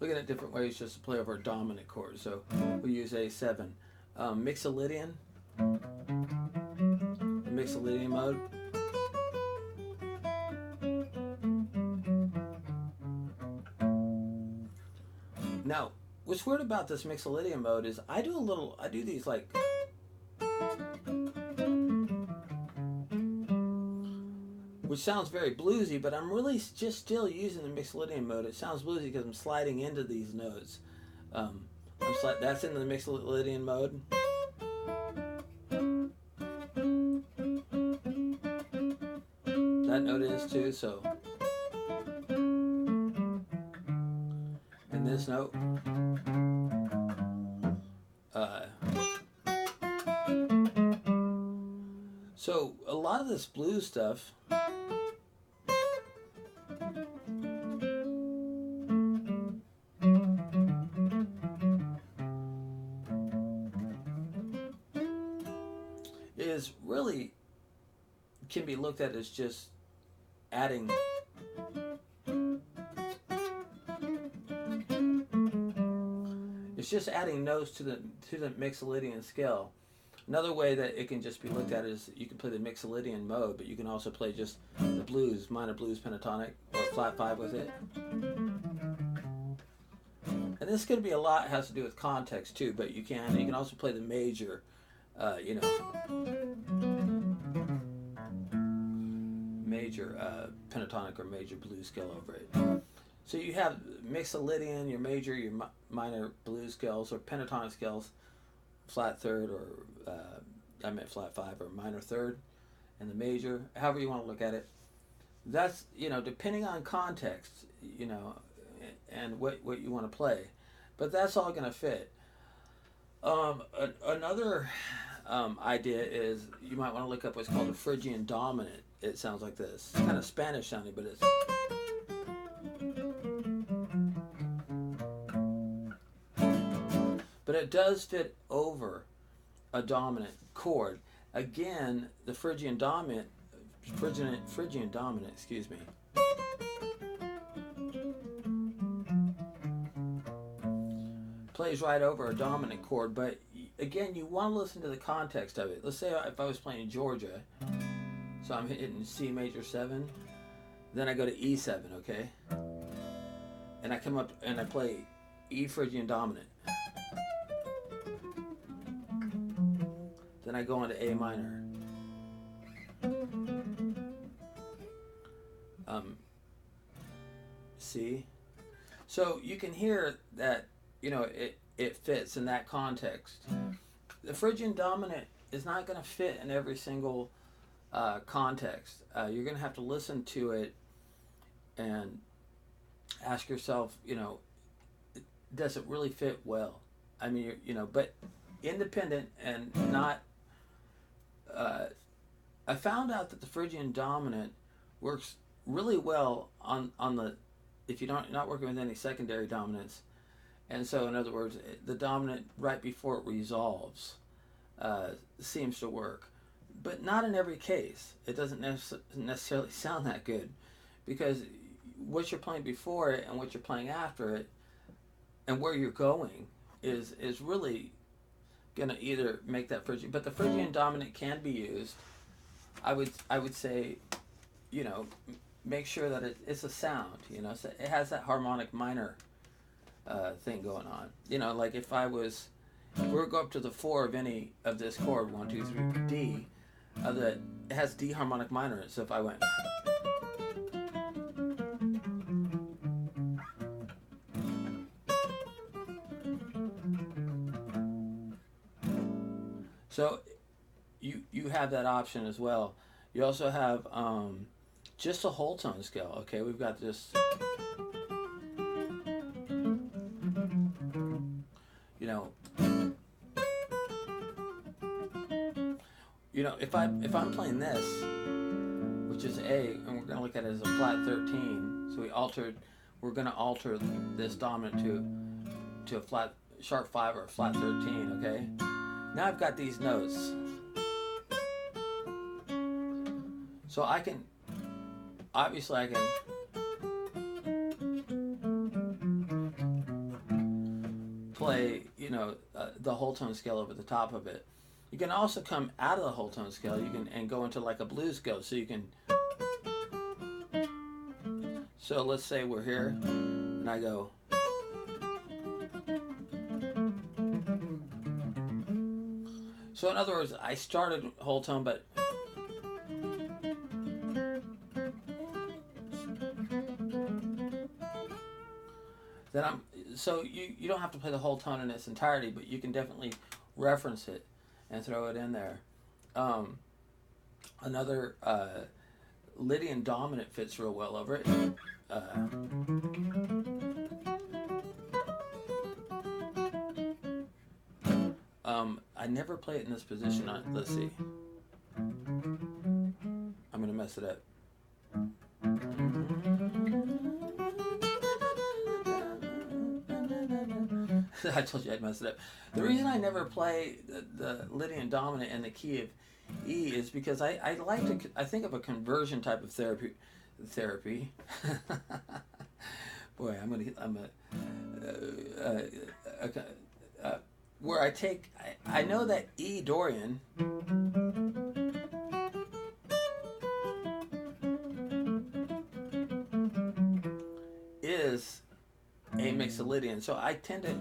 looking at different ways just to play over a dominant chord. So we use A7. Mixolydian, Mixolydian mode. Now, what's weird about this Mixolydian mode is I do these like, which sounds very bluesy, but I'm really just still using the Mixolydian mode. It sounds bluesy because I'm sliding into these notes. That's in the Mixolydian mode. That note is too, so. And this note. So a lot of this blues stuff is really can be looked at as just adding notes to the Mixolydian scale. Another way that it can just be looked at is you can play the Mixolydian mode, but you can also play just the blues, minor blues pentatonic, or flat 5 with it. And this could be a lot, has to do with context too, but you can also play the major, major pentatonic or major blues scale over it. So you have Mixolydian, your major, your minor blues scales, or pentatonic scales, flat third, or flat 5 or minor third, and the major, however you want to look at it. That's, depending on context, and what you want to play. But that's all going to fit. Another idea is you might want to look up what's called a Phrygian dominant. It sounds like this. It's kind of Spanish sounding, but it's... But it does fit over a dominant chord. Again, the Phrygian dominant, excuse me. Plays right over a dominant chord, but again, you want to listen to the context of it. Let's say if I was playing Georgia, so I'm hitting C major 7, then I go to E7, okay? And I come up and I play E Phrygian dominant. Then I go into A minor. C. So you can hear that, it fits in that context. The Phrygian dominant is not going to fit in every single context. You're going to have to listen to it and ask yourself, does it really fit well? I mean, but independent and not... I found out that the Phrygian dominant works really well on the... if you're not working with any secondary dominants. And so, in other words, the dominant right before it resolves seems to work. But not in every case. It doesn't necessarily sound that good, because what you're playing before it and what you're playing after it and where you're going is really going to either make that Phrygian. But the Phrygian dominant can be used. I would say, make sure that it's a sound, so it has that harmonic minor thing going on. Like if we're go up to the 4 of any of this chord, 1, 2, 3, D, that it has D harmonic minor in it. So if I went, so you have that option as well. You also have just a whole tone scale. Okay, we've got this. If I'm playing this, which is A, and we're going to look at it as a flat 13, so we're going to alter this dominant to a flat sharp 5 or a flat 13. Okay, now I've got these notes, so I can play, the whole tone scale over the top of it. You can also come out of the whole tone scale. You can and go into like a blues scale. So you can. So let's say we're here, and I go. So in other words, I started whole tone, but then so you don't have to play the whole tone in its entirety, but you can definitely reference it and throw it in there. Another Lydian dominant fits real well over it. I never play it in this position. Let's see. I'm gonna mess it up. I told you I'd mess it up. The reason I never play the Lydian dominant in the key of E is because I think of a conversion type of therapy. Boy, where I know that E Dorian is a Mixolydian, so I tend to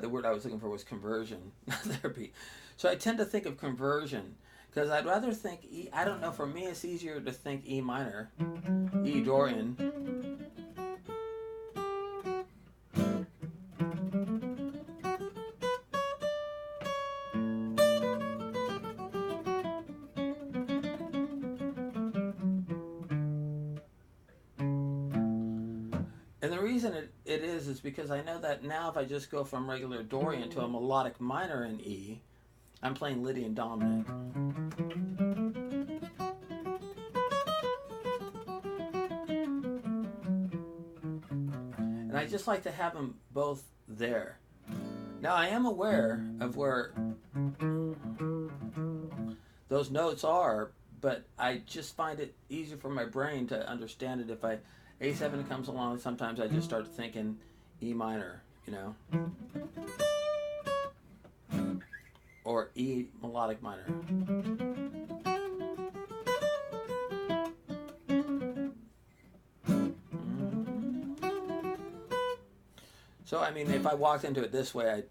the word I was looking for was conversion therapy. So I tend to think of conversion because I'd rather think E. I don't know. For me, it's easier to think E minor, E Dorian. And the reason it is because I know that now if I just go from regular Dorian to a melodic minor in E, I'm playing Lydian dominant. And I just like to have them both there. Now I am aware of where those notes are, but I just find it easier for my brain to understand it if A7 comes along, sometimes I just start thinking E minor, or E melodic minor. So, I mean, if I walked into it this way,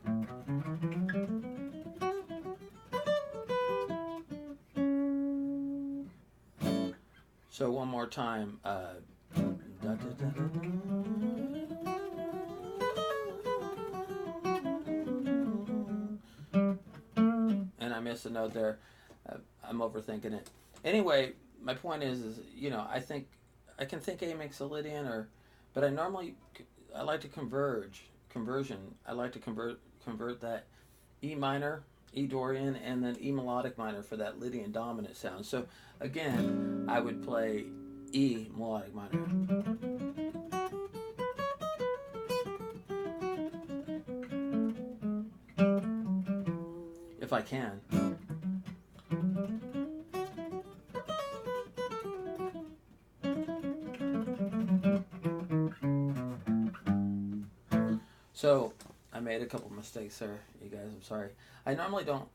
So one more time. And I missed a note there. I'm overthinking it. Anyway, my point is I think I can think A Mixolydian but I like to conversion. I like to convert that E minor, E Dorian, and then E melodic minor for that Lydian dominant sound. So again, I would play E melodic minor. If I can. So, I made a couple mistakes there, you guys. I'm sorry. I normally don't.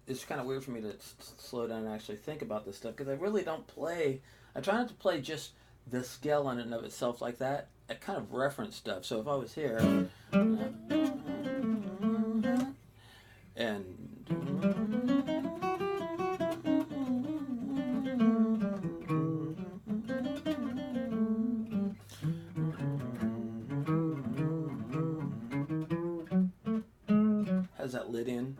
It's kind of weird for me to slow down and actually think about this stuff because I really don't play. I try not to play just the scale in and of itself like that. I kind of reference stuff. So if I was here and has that Lydian.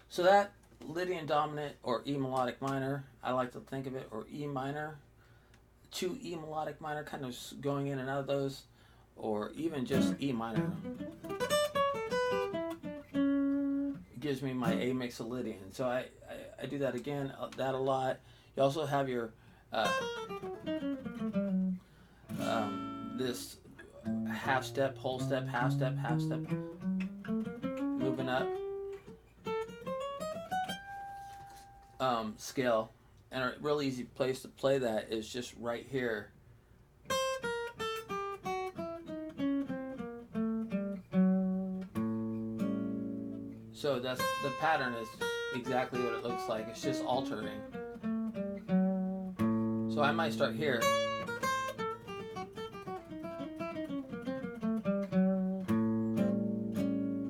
So that Lydian dominant or E melodic minor, I like to think of it, or E minor, 2 E melodic minor, kind of going in and out of those, or even just E minor. It gives me my A Mixolydian. So I do that again, that a lot. You also have your this half step, whole step, half step, moving up scale And a real easy place to play that is just right here. So that's the pattern is exactly what it looks like. It's just altering. So I might start here.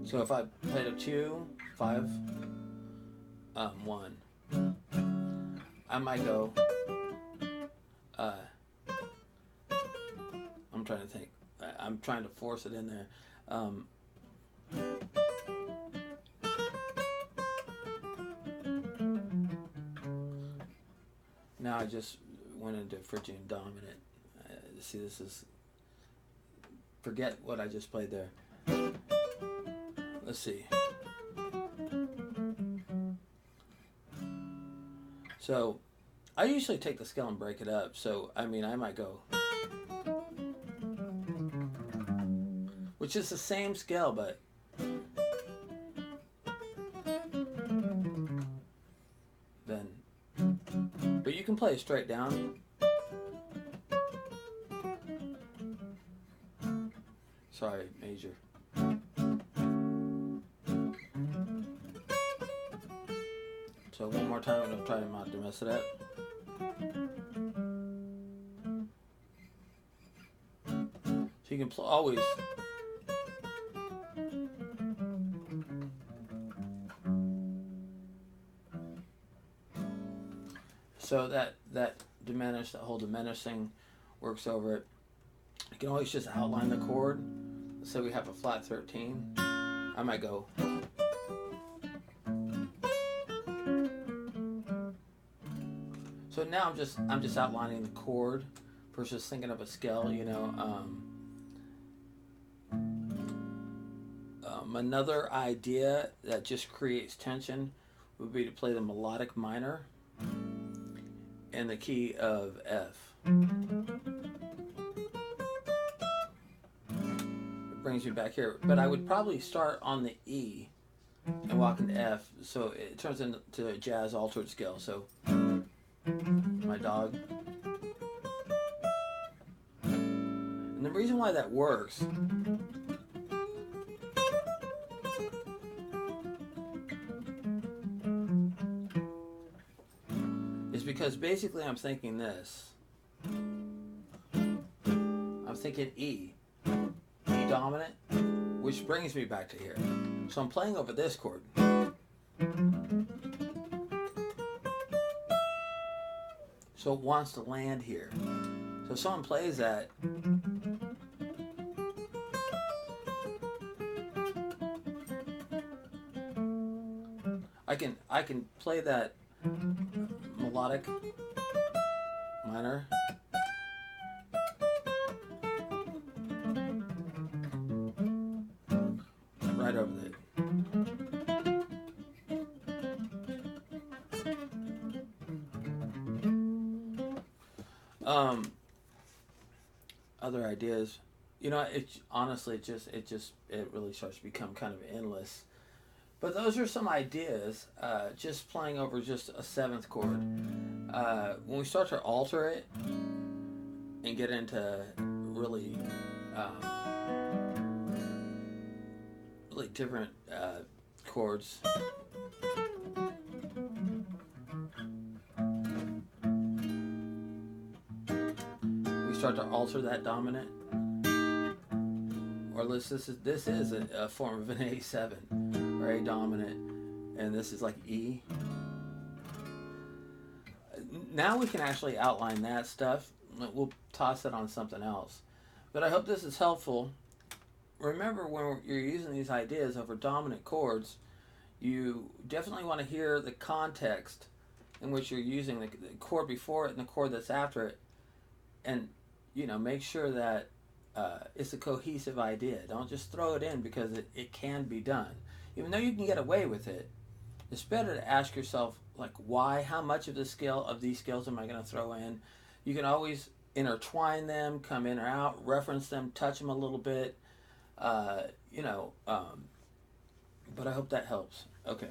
So if I played a 2, 5, 1, I might go. I'm trying to think. I'm trying to force it in there. Now I just went into Phrygian dominant. See, this is. Forget what I just played there. Let's see. So, I usually take the scale and break it up. So, I mean, I might go, which is the same scale, but then, but you can play it straight down. Sorry, major. So one more time, I'm going to try not to mess it up. So you can always. So that diminish, that whole diminishing works over it. You can always just outline the chord. So we have a flat 13. I might go. So now I'm just outlining the chord versus thinking of a scale, you know. Another idea that just creates tension would be to play the melodic minor in the key of F. It brings me back here, but I would probably start on the E and walk into F, so it turns into a jazz altered scale. So my dog. And the reason why that works is because basically I'm thinking this. I'm thinking E dominant, which brings me back to here. So I'm playing over this chord. So it wants to land here. So if someone plays that, I can play that melodic minor. Right over there. Other ideas, you know, it honestly it really starts to become kind of endless. But those are some ideas. Just playing over just a 7th chord. When we start to alter it and get into really really different chords. We start to alter that dominant, or this is a form of an A7 or A dominant, and this is like E. Now we can actually outline that stuff. We'll toss it on something else, but I hope this is helpful. Remember, when you're using these ideas over dominant chords, you definitely want to hear the context in which you're using the chord before it and the chord that's after it, and you know, make sure that it's a cohesive idea. Don't just throw it in because it can be done. Even though you can get away with it, it's better to ask yourself, like, why? How much of these scales am I going to throw in? You can always intertwine them, come in or out, reference them, touch them a little bit. But I hope that helps. Okay.